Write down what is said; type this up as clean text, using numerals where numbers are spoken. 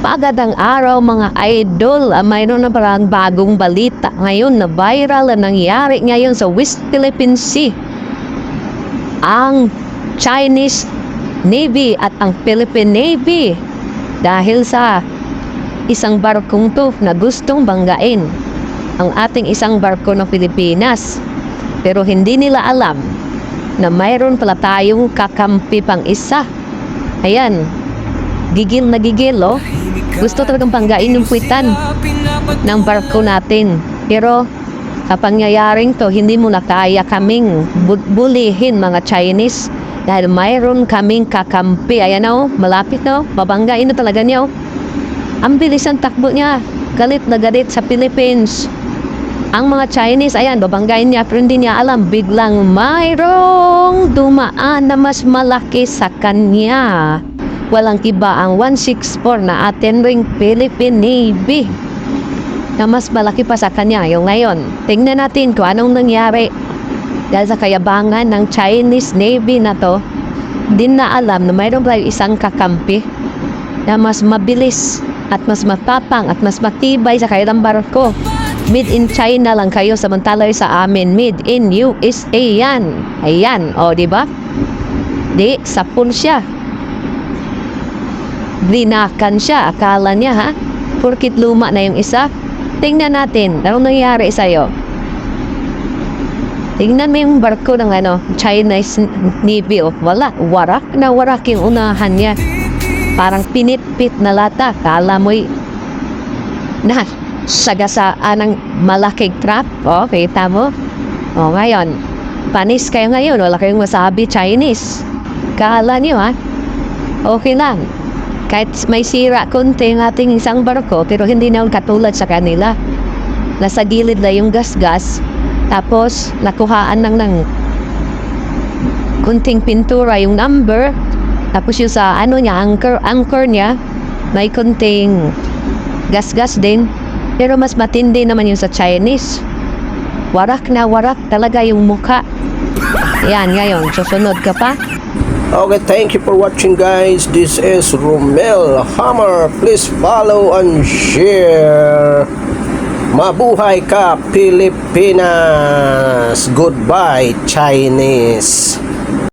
Pagadang araw mga idol, mayroon na parang bagong balita ngayon na viral na nangyari ngayon sa West Philippine Sea. Ang Chinese Navy at ang Philippine Navy dahil sa isang barkong to na gustong banggain ang ating isang barko ng Pilipinas. Pero hindi nila alam na mayroon pala tayong kakampi pang isa. Ayan, gigil na gigil, oh. Gusto talagang banggain yung puwitan ng barko natin. Pero sa pangyayaring to, hindi mo na kaya kaming bulihin mga Chinese dahil mayroon kaming kakampi. Ayan na, oh, malapit na, oh. Babanggain na talaga niya, oh. Ang bilis ang takbo niya. Galit na galit sa Philippines. Ang mga Chinese, ayan, babanggain niya, pero hindi niya alam, biglang mayroong dumaan na mas malaki sa kanya. Walang iba ang 164 na atin ring Philippine Navy na mas malaki pa sa kanya yung ngayon. Tingnan natin kung anong nangyari. Dahil sa kayabangan ng Chinese Navy na to, din na alam na mayroon tayo isang kakampi na mas mabilis at mas matapang at mas matibay sa kanilang barko. Made in China lang kayo, samantala sa amin made in USA yan. Ayan, o diba? Di, sapul siya. Blinakan siya, akala niya ha. Porkit luma na yung isa. Tingnan natin, anong nangyari sa'yo? Tingnan mo yung barko ng Chinese Navy, oh. Wala, warak na warak yung unahan niya. Parang pinitpit na lata. Kala mo'y sagasaan ng malaking trap. O, kita mo? O, ngayon, panis kayo ngayon. Wala kayong masabi Chinese. Kala niyo, ha? Okay lang. Kahit may sira konti ang ating isang barko, pero hindi na katulad sa kanila. Nasa gilid na yung gas-gas. Tapos, nakuhaan ng kunting pintura yung number. Tapos yung sa anchor niya, may kunting gas-gas din. Pero mas matindi naman yung sa Chinese. Warak na warak talaga yung mukha. Yan, ngayon, susunod ka pa. Okay, thank you for watching guys. This is Romel Hammer. Please follow and share. Mabuhay ka Pilipinas. Goodbye Chinese.